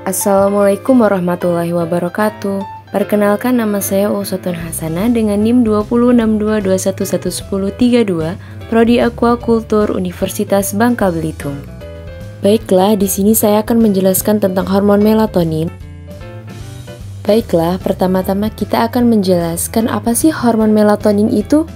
Assalamualaikum warahmatullahi wabarakatuh. Perkenalkan, nama saya Usatun Hasana dengan NIM 206221111032, Prodi Aquakultur Universitas Bangka Belitung. Baiklah, di sini saya akan menjelaskan tentang hormon melatonin. Baiklah, pertama-tama kita akan menjelaskan apa sih hormon melatonin itu.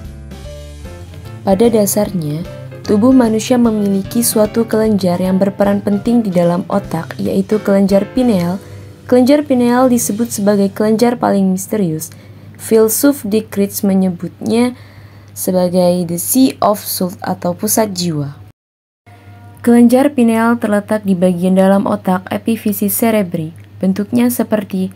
Pada dasarnya, tubuh manusia memiliki suatu kelenjar yang berperan penting di dalam otak, yaitu kelenjar pineal. Kelenjar pineal disebut sebagai kelenjar paling misterius. Filsuf Descartes menyebutnya sebagai the sea of soul atau pusat jiwa. Kelenjar pineal terletak di bagian dalam otak epifisi cerebri. Bentuknya seperti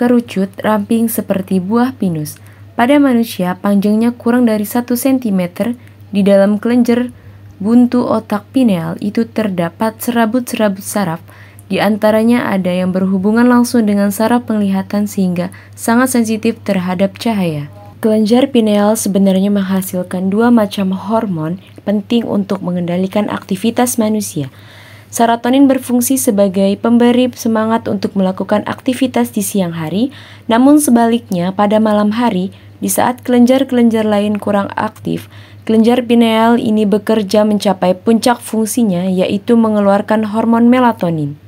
kerucut, ramping seperti buah pinus. Pada manusia, panjangnya kurang dari 1 cm. Di dalam kelenjar buntu otak pineal itu terdapat serabut-serabut saraf. Di antaranya ada yang berhubungan langsung dengan saraf penglihatan sehingga sangat sensitif terhadap cahaya. Kelenjar pineal sebenarnya menghasilkan 2 macam hormon penting untuk mengendalikan aktivitas manusia. Serotonin berfungsi sebagai pemberi semangat untuk melakukan aktivitas di siang hari, namun sebaliknya pada malam hari, di saat kelenjar-kelenjar lain kurang aktif, kelenjar pineal ini bekerja mencapai puncak fungsinya, yaitu mengeluarkan hormon melatonin.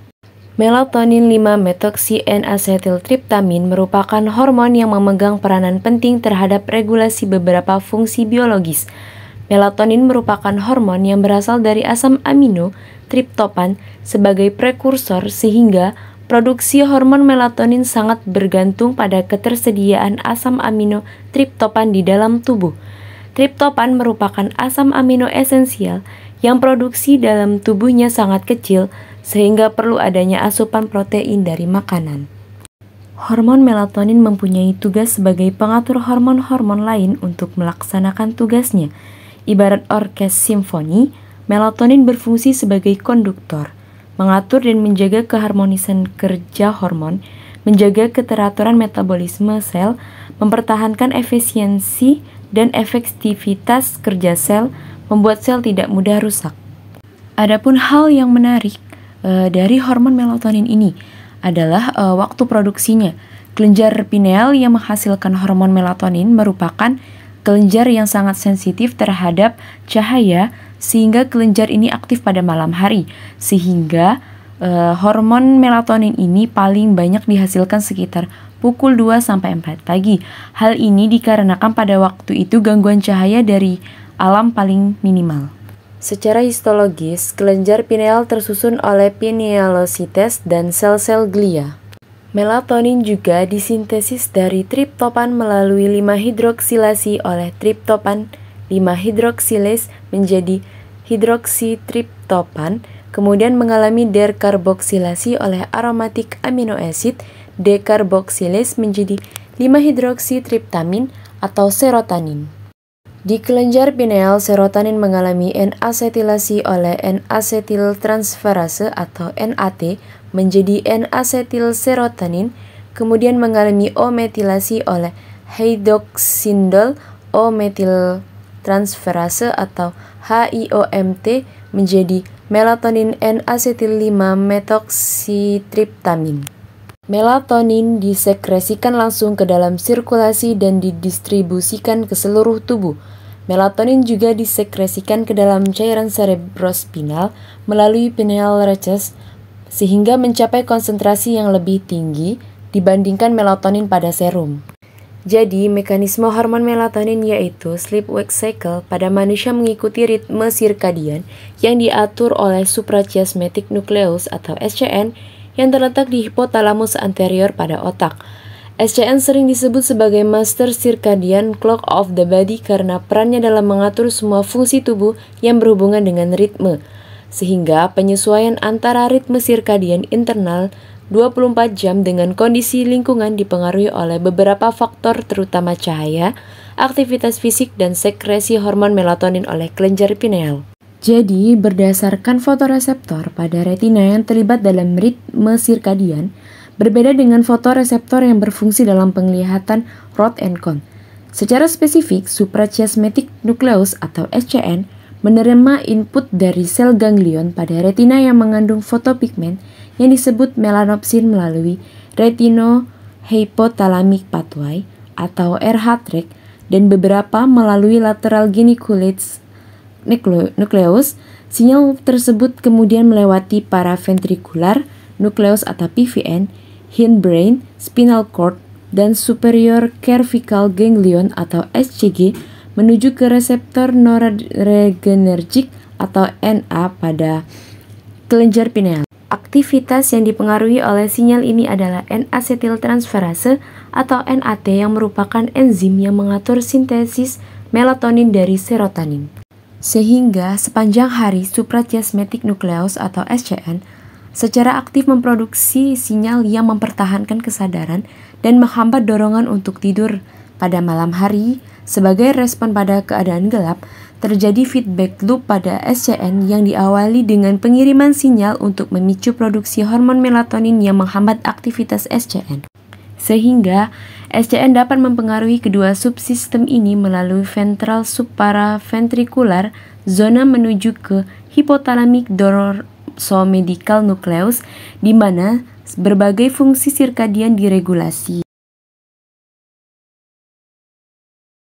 Melatonin 5-methoxy-N-asetiltriptamin merupakan hormon yang memegang peranan penting terhadap regulasi beberapa fungsi biologis. Melatonin merupakan hormon yang berasal dari asam amino triptopan sebagai prekursor, sehingga produksi hormon melatonin sangat bergantung pada ketersediaan asam amino triptopan di dalam tubuh. Triptopan merupakan asam amino esensial yang produksi dalam tubuhnya sangat kecil, sehingga perlu adanya asupan protein dari makanan. Hormon melatonin mempunyai tugas sebagai pengatur hormon-hormon lain untuk melaksanakan tugasnya. Ibarat orkes simfoni, melatonin berfungsi sebagai konduktor, mengatur dan menjaga keharmonisan kerja hormon, menjaga keteraturan metabolisme sel, mempertahankan efisiensi dan efektivitas kerja sel, membuat sel tidak mudah rusak. Adapun hal yang menarik dari hormon melatonin ini adalah waktu produksinya. Kelenjar pineal yang menghasilkan hormon melatonin merupakan kelenjar yang sangat sensitif terhadap cahaya, sehingga kelenjar ini aktif pada malam hari, sehingga hormon melatonin ini paling banyak dihasilkan sekitar pukul 2-4 pagi. Hal ini dikarenakan pada waktu itu gangguan cahaya dari alam paling minimal. Secara histologis, kelenjar pineal tersusun oleh pinealosites dan sel-sel glia. Melatonin juga disintesis dari triptopan melalui 5-hidroksilasi oleh triptopan 5-hidroksilase menjadi hidroksitriptopan, kemudian mengalami dekarboksilasi oleh aromatik amino acid dekarboksilase menjadi 5-hidroksitriptamin atau serotonin. Di kelenjar pineal, serotonin mengalami N-asetilasi oleh N-asetiltransferase atau NAT menjadi N-asetilserotonin, kemudian mengalami O-metilasi oleh hydroxindol O-metiltransferase atau HIOMT menjadi melatonin N-asetil-5-methoxytryptamin. Melatonin disekresikan langsung ke dalam sirkulasi dan didistribusikan ke seluruh tubuh. Melatonin juga disekresikan ke dalam cairan cerebrospinal melalui pineal rectus, sehingga mencapai konsentrasi yang lebih tinggi dibandingkan melatonin pada serum. Jadi, mekanisme hormon melatonin yaitu sleep-wake cycle pada manusia mengikuti ritme sirkadian yang diatur oleh suprachiasmatic nucleus atau SCN yang terletak di hipotalamus anterior pada otak. SCN sering disebut sebagai Master Circadian Clock of the Body karena perannya dalam mengatur semua fungsi tubuh yang berhubungan dengan ritme, sehingga penyesuaian antara ritme sirkadian internal 24 jam dengan kondisi lingkungan dipengaruhi oleh beberapa faktor terutama cahaya, aktivitas fisik, dan sekresi hormon melatonin oleh kelenjar pineal. Jadi, berdasarkan fotoreseptor pada retina yang terlibat dalam ritme sirkadian, berbeda dengan fotoreseptor yang berfungsi dalam penglihatan rod and cone. Secara spesifik, suprachiasmatic nucleus atau SCN menerima input dari sel ganglion pada retina yang mengandung fotopigmen yang disebut melanopsin melalui retinohypothalamic pathway atau RH-TRK dan beberapa melalui lateral geniculate nucleus. Sinyal tersebut kemudian melewati paraventricular nucleus atau PVN, hindbrain, spinal cord, dan superior cervical ganglion atau SCG menuju ke reseptor noradrenergic atau NA pada kelenjar pineal. Aktivitas yang dipengaruhi oleh sinyal ini adalah N-asetiltransferase atau NAT yang merupakan enzim yang mengatur sintesis melatonin dari serotonin. Sehingga sepanjang hari suprachiasmatic nucleus atau SCN secara aktif memproduksi sinyal yang mempertahankan kesadaran dan menghambat dorongan untuk tidur. Pada malam hari, sebagai respon pada keadaan gelap, terjadi feedback loop pada SCN yang diawali dengan pengiriman sinyal untuk memicu produksi hormon melatonin yang menghambat aktivitas SCN. Sehingga SCN dapat mempengaruhi kedua subsistem ini melalui ventral subparaventricular zona menuju ke hypothalamic dorsomedical nucleus di mana berbagai fungsi sirkadian diregulasi.